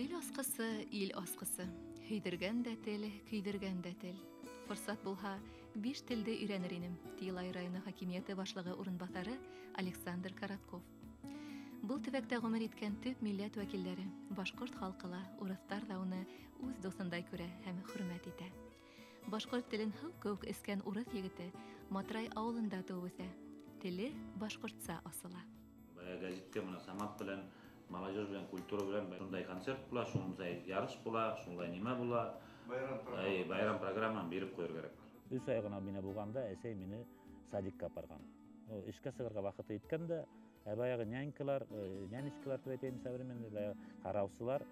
Тел асқысы, ил асқысы. Хейдірген дә тел, көйдірген дә тел. Фырсат булһа, 5 телде өйрәнер инем. Тилай районы хакимияте башлыгы урынбасары Александр Коротков. Был төбәктә гомер иткән төп милләт вәкилләре, башкорт халкыла, урыслар да уны үз дусындай күрә һәм хөрмәт итә. Башкорт телен һыу кеүек эскән урыс егете Матрай авылында туып үсә. Теле башкортса асыла. Газетте мына Самат белән, молодежь белән, культура белән шундай концерт була, шундай ярыш була, шундай нимә була. Байрам программаны биреп куяр керек. 3 ай гына менә булганда әсәй мине садикка апарган. Эшкә сыгырга вакыты иткәндә, баягы нянькалар, нянечкалар дип әйтәм, современный караусылар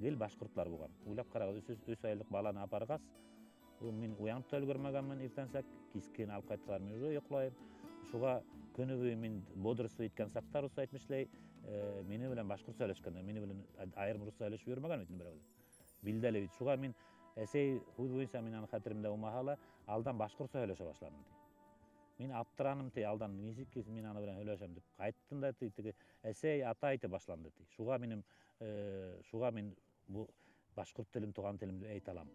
гел башкортлар булган. Уйлап карагыз, 3 айлык баланы апаргас, мин уянып та өлгермәгәнмен, иртәнсәк кискен алып кайттылар, мин уже йоклайм. Шуга көне буе мин бодрство иткән сакта рус әйтмешләй, мине белән башкорт сөйләшкәндә, мине белән айрым рус сөйләшеп йөрмәгән бит берәү. Билдәле бит. Шуга мин әсәй хуй буенча мин аны хәтеремдә умаһала, алдан башкорт сөйләшә башладым ди. Мин аптыраным ди, алдан ничек мин аны белән сөйләшәм дип. Кайттым да ди, әсәй ата әйтә башланды ди. Шуга мин бу башкорт телен туган телем дип әйтә алам.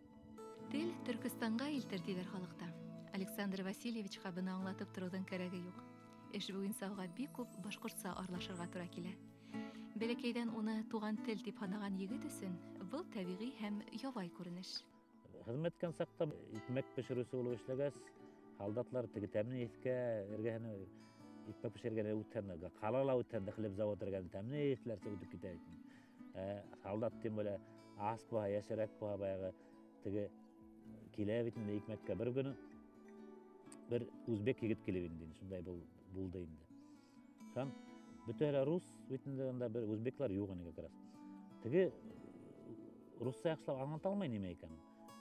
Тел Түркстанга илтер диләр халыкта. Александр Васильевичка быны аңлатып торудың кәрәге юк. Эш буенча уга бик күп башкортса арлашырга туры килә. Бәләкәйдән уны туган тел дип һанаган егет өчен бу табигый һәм ябай күренеш. Хезмәт иткән сакта икмәк пешерүсе булып эшләгәс, солдатлар теге тәмне ефкә эргәһенә икмәк пешергән үткәндә, калала үткәндә хлеб завод эргәһенә тәмне ефләрсә үтеп китә. Солдат тем более аспа яшәрәк була баягы теге килә бит инде икмәккә бер көне bir Uzbek егет килеп инде, шундай булды инде. Һәм бөтәләр рус битендә анда бер үзбеклар юк инде как раз. Теге русча яхшылап аңлата алмый нимә икән.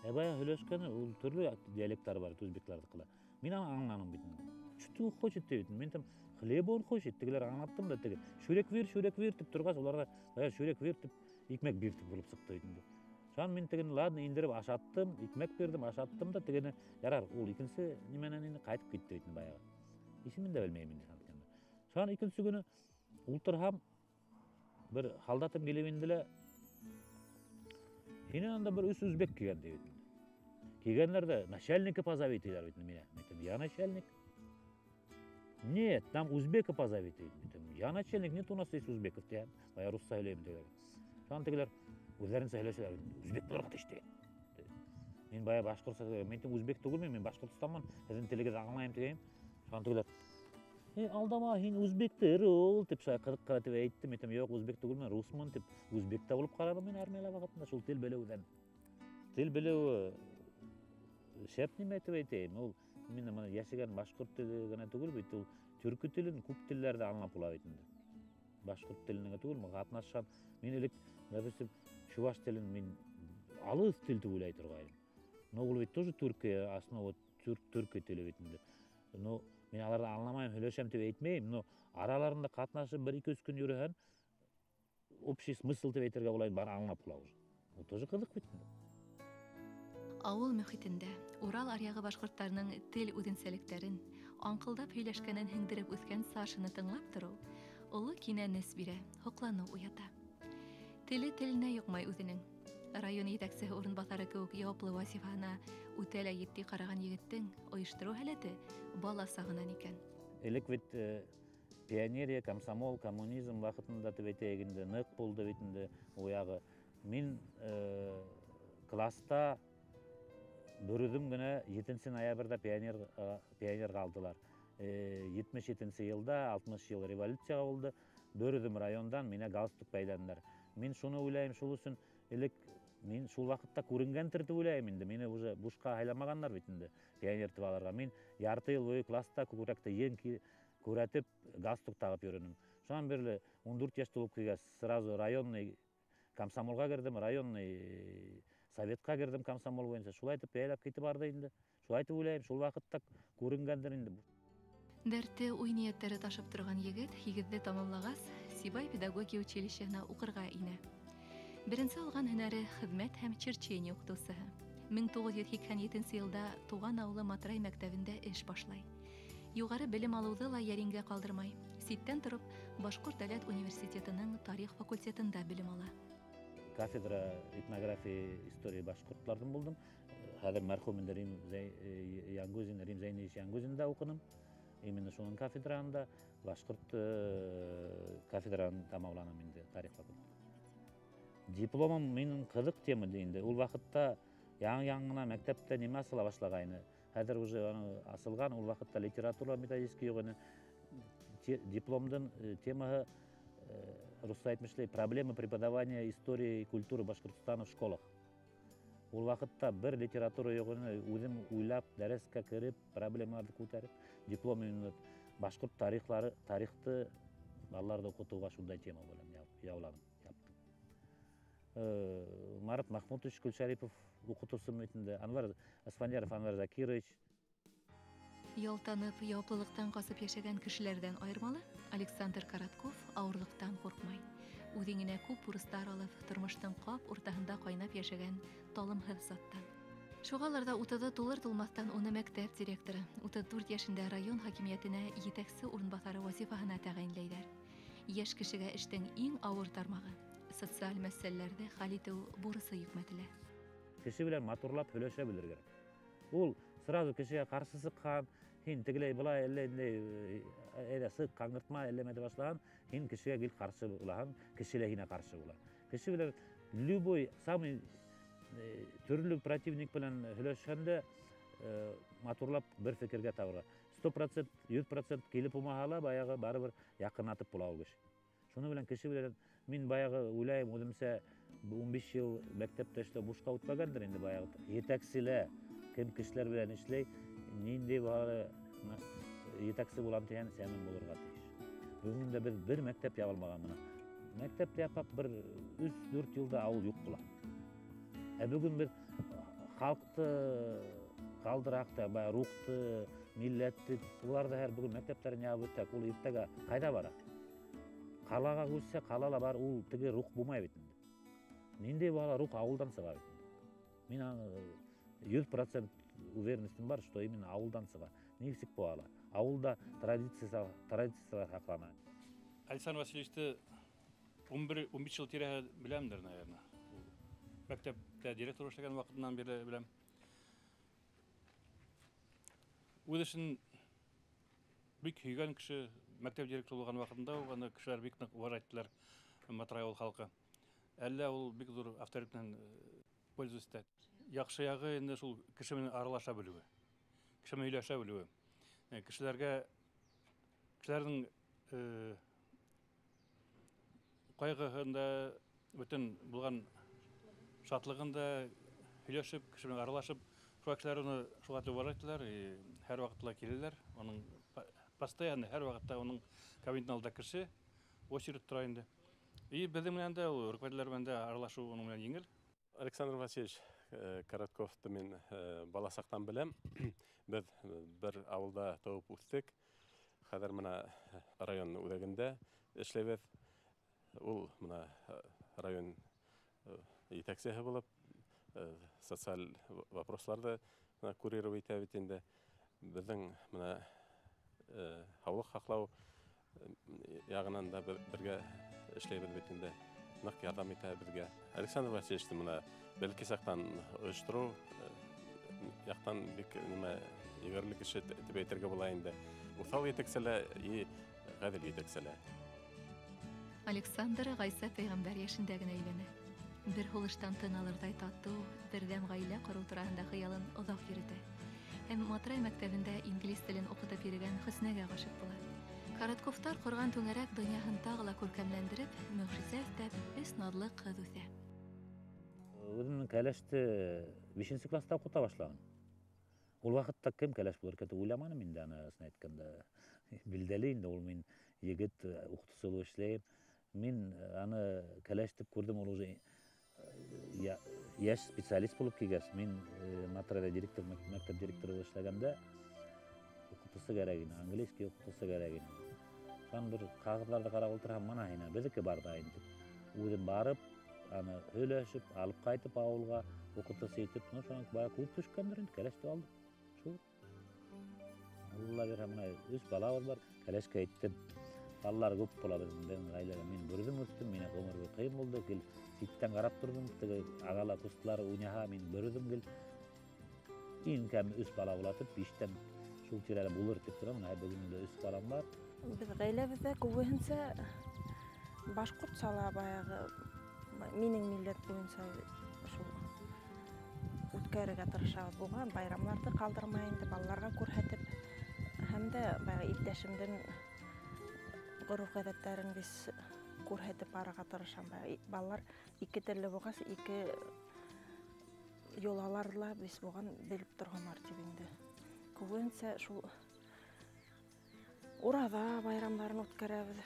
Бая һөйләшкән, ул төрле диалектлар бар үзбекларда кыла. Мин аңланым бит инде. Что хочет бит. Мин там хлеб он хочет, тегеләр аңлаттым да теге. Шүрек вер дип торгас, уларга бая шүрек вер дип икмәк бир дип булып сыкты инде. Шан мин теген ладно индиреп ашаттым, икмәк бердим, ашаттым да тегене ярар, ул икенче нименән инде кайтып китте бит баягы. Исемен дә белмәйм инде шатканда. Шан икенче көне ултырһам бер солдатым килеп инделәр. Һине анда бер үзбек килгән ди. Килгәннәр дә начальника позовите диләр бит мине. Әйтәм, я начальник. Нет, там узбека позовите. Әйтәм, я начальник, нет у нас здесь узбеков. Я русча сөйләйм диләр. Шан тегеләр үзләрен сөйләшәләр. Үзбекләр катышты. Мин бая башкортча, мен үзбек түгелмен, мен башкортстанмын. Сезнең телегез аңлайм дигән. Шан тегеләр. Алдама, һин үзбектер ул дип кырык дип әйттем. Әйтәм, юк, үзбек түгелмен, русмын дип. Үзбектә булып карадым мин армиялар вакытында, шул тел белүдән. Тел белү шәп нимә дип әйтәм. Ул мин моны яшәгән башкорт теле генә түгел бит, ул төрки телен күп телләрдә аңлап була бит инде. Башкорт теленә түгел, катнашкан. Мин элек, допустим, чуваш телен мин алыс тел дип уйлай торгайым. Но ул бит тоже Түркия, основа түрки теле бит инде. Но мен аларды аңламайм, сөйләшәм дип әйтмәйм, но араларында катнашып 1-2 көн йөрәһән, общий смысл дип әйтергә була, бар аңлап була уже. Ул тоже кызык бит. Авыл мөхитендә Урал аръягы башкортларының тел үзенчәлекләрен, аңкылдап һөйләшкәнен һеңдереп үскән Сашаны тыңлап тору, улы кинәнес бирә, хоклану уята. Теле теленә юкмай үзенең. Район итәкчесе урынбасары кеүек яуаплы вазифаны үтәлә җитди караган егеттең оештыру һәләте бала сагыннан икән. Элек бит пионерия, комсомол, коммунизм вакытында тибетегенде нык булды бит инде уягы. Мин класста бөрүдүм генә 7 ноябрьдә пионерга алдылар. 77 елда 60 ел революция булды. Бөрүдүм райондан менә галстук бәйләнделәр. Мин шуны уйлайм, шул өчен элек мин шул вакытта күренгәндер дип уйлайм инде. Мине уже бушка айламаганнар бит инде пионер дип аларга. Мин ярты ел буе класста күрәктә ең күрәтеп галстук тагып йөрүнем. Шуңан бирле 14 яшьтә булып килгәч, сразу районный комсомолга кирдем, районный советка кирдем комсомол буенча. Шулай итеп яйлап китеп барды инде. Шулай итеп уйлайм, шул вакытта күренгәндер инде. Дәрте уй нияттәре ташып торган егет 8-дә тамамлагас, Сибай педагогия училищеһына укырга инә. Беренче алган һөнәре хезмәт һәм черчение укытучысы. 1987 елда туган авылы Матрай мәктәбендә эш башлай. Югары белем алуды ла яреңгә калдырмай. Ситтән торып, Башкорт дәүләт университетының тарих факультетында белем ала. кафедра этнография история башкұрттардың болдым. Хәзер мәрхүм Рим Янгузин, Рим Зайневич Янгузинда оқыдым. Именно шунун кафедранда башкұрт кафедраны тамамладым инде тарих факультеті. Дипломым менің қызық тема дейінді. Ол вақытта яңына мектепте неме асыла башлагайны. Хәзер уже асылған, ол вақытта литература методический йогыны. Дипломдың темасы русса айтмышлай проблемы преподавания истории и культуры Башкортостана в школах. Ол вақытта бір литература йогыны өзім уйлап, дәрескә кіріп, проблемаларды көтеріп, диплом үйінді башқұрт тарихты балаларды оқытуға шундай тема болам яуладым. Марат Махмутович Күлшарипов оқытусы өтінді, Асфандияров Анвар Закирович. Ялтанып, яуаплылықтан қасып яшәгән кешеләрдән айырмалы, Александр Коротков ауырлықтан қорқмай. Үҙеңенә күп бурыстар алып, тормыштың ҡап уртаһында ҡайнап йәшәгән талымһыҙ заттан. Шуғаларҙа 30-ы тулыр-тулмаҫтан уны мәктәп директоры, 34 йәшендә район хакимиәтенә етәксе урынбаҫары вазифаһына тәғәйенләйҙәр. Йәш кешегә эштең иң ауыр тармағы социаль мәсьәләләрҙе хәл итеү бурысы йөкмәтелә. Кеше белән матурлап һөйләшә белергә. Ул сразу кешегә ҡаршы сыҡҡан, һин тегеләй былай әллә сыҡ ҡаңғыртма әлләмәде башлаган, һин кешегә гел ҡаршы булаһың, кеше лә һиңә ҡаршы була. Кеше белән любой самый төрлө противник белән һөйләшкәндә матурлап бер фекергә табырға. 100%, 100% килеп булмаһа ла баяғы барыбер яҡынатып була ул кеше. Шуны белән кеше белән мин баяғы уйлайым үҙемсә 15 йыл мәктәптә эшләп бушҡа үтмәгәндер инде баяғы. Етәкселә кем кешеләр белән эшләй, ниндәй бары етәксе булам дигән сәмем булырга тейеш. Бүген дә без бер мәктәп ябылмаган мына. Мәктәптә япап бер 3-4 йылда авыл юк була. Бүген без халыҡты ҡалдыраҡта, рухты, милләтте, уларҙы һәр бүген мәктәптәрен ябып үтәк, ул иртәгә ҡайҙа бара? Ҡалаға күсә, ҡалала бар, ул теге рух булмай бит инде. Ниндәй бала рух ауылдан сыға бит. Мин 100% уверенностьтим бар, что именно ауылдан сыға. Нисек була? Ауылда традициялар һаҡлана. Александр Васильевичты 11-15 жыл тирәһе беләмдер, наверное. Мәктәптә директор эшләгән вакытынан бирле беләм. Үҙ эшен бик һөйгән кеше, мәктәп директоры булган вакытында уны кешеләр бик ныҡ уважайттылар, Матрай авыл халҡы. Әллә ул бик зур авторитетен пользуется. Яҡшы яғы инде шул кеше менән аралаша белеүе, кеше менән һөйләшә белеүе. Кешеләрнең ҡайғыһында, бөтөн булган шатлығында һөйләшеп, кеше менән аралашып, шуға кешеләр уны шуға уважайттылар, һәр ваҡытта киләләр. Оның постоянно һәр ваҡытта уның кабинетының алдында кеше очередь тора инде. Беҙҙең менән дә ул руководителдәр менән дә аралашыу уның менән еңел. Александр Васильевич Коротковты мин бала саҡтан беләм. Беҙ бер ауылда тыуып үҫтек. Хәҙер мына район үҙәгендә эшләйбеҙ. Ул мына район етәксеһе булып, социаль вопросларҙы курировать итә бит инде. Беҙҙең мына һаулыҡ һаҡлау яғынан да бергә эшләйбеҙ бит инде. Ныҡ ярҙам итә беҙгә. Александр Васильевичты мына бәлки саҡтан ойоштороу яҡтан бик егәрле кеше тип әйтергә була инде. Уҫал етәкселә и ғәҙел етәкселә. Александр Ғайса пәйғәмбәр йәшендә генә өйләнә. Бер һулыштан тын алырҙай татыу, берҙәм ғаилә ҡорыу тураһында хыялын оҙаҡ йөрөтә. Һәм Матрай мәктәбендә инглиз телен уҡытып йөрөгән Хөснәгә ғашиҡ була. Коротковтар ҡорған түңәрәк донъяһын тағы ла күркәмләндереп, мөғжизә өҫтәп, 3 наҙлы ҡыҙ үҫә. Үҙемнең кәләште 5-нче класста уҡыта башланым. Ул ваҡытта кем кәләш булыр икән дип уйламаным инде, аны әйткәндә. Билдәле инде ул, мин егет уҡытыусы булып эшләйем. Мин аны кәләш дип күрдем, ул уже йәш специалист булып килгәс, мин Матрайҙа мәктәп директоры булып эшләгәндә уҡытыусы кәрәк ине, английский уҡытыусы кәрәк ине. Шуны бер ҡағыҙҙарҙы ҡарап ултырһам, мана һиңә беҙҙеке бар да инде. Үҙем барып, аны һөйләшеп, алып ҡайтып ауылға, уҡытыусы итеп, шуны бая күҙ төшкәндер инде, кәләште алдым. Шул. Алла бирһә, мына 3 балабыҙ бар, кәләшкә әйттем. балалар көп болот біздің айлада. Мен көрдім өстім, мен өмір кыйын болду. Кел ситтен карап турдум, тиги агала кустулар уйнаха мен көрдүм кел. Ин кем 3 бала булатып, 5тен шул тиреле булыр деп турам. Бүгүн да 3 балам бар. Biz gaylabizde көбүнчө башкұрт сала баягы менин миллет боюнча ушул өткөрүүгө тырышабыз болгон байрамларды калтырмайын деп балаларга көрсөтүп, hamda баягы иптешимдин урук адеттерин биз көрсөтүп барууга тырышам. Балалар эки тилде болгас, эки жол аларлар биз буган билип турган мартебинде. Көбүнчө ушул урада байрамдарын өткөрөбүз.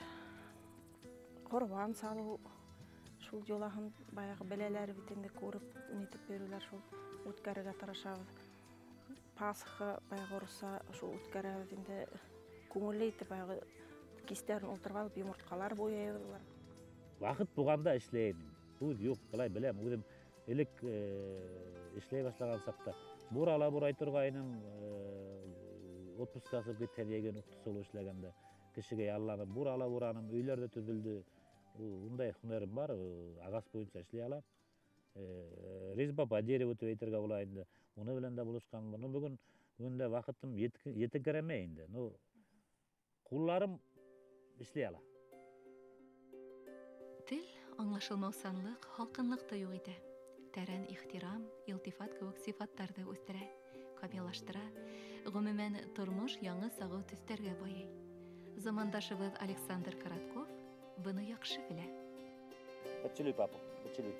Корбан салуу, шул жолахын баягы белелер битинде көрүп, нетип берүүлөр шул өткөрүүгө тырышабыз. Пасха баягы урса шул өткөрөбүз инде көңүллүү этип баягы кистерин олтуруп алып юмурткалар боёбуз. Вакыт буганда иштейм. Бул жок, кылай билем. Өзүм элек иштей башлаган сапта бурала бурай тургайным, отпускасы кеткен деген укту сол иштегенде кишиге алланып бурала бураным, үйлөрдө түзүлдү. Ундай хунарым бар, агас боюнча иштей алам. Резьба по дереву өтөргө булайын. Уну менен да булушкан. Муну бүгүн күндө вакытым жетекеремей энди. Кулларым иштей алам. Тил аңлашылмаусанлык, халкынлыкты юк ите. Тәрән ихтирам, илтифат кебек сифаттарды үстерә, камиллаштыра, гомумән тормыш яңы сагы төстәргә байый. Замандашыбыз Александр Коротков буны яхшы белә. Поцелуй папу, поцелуй.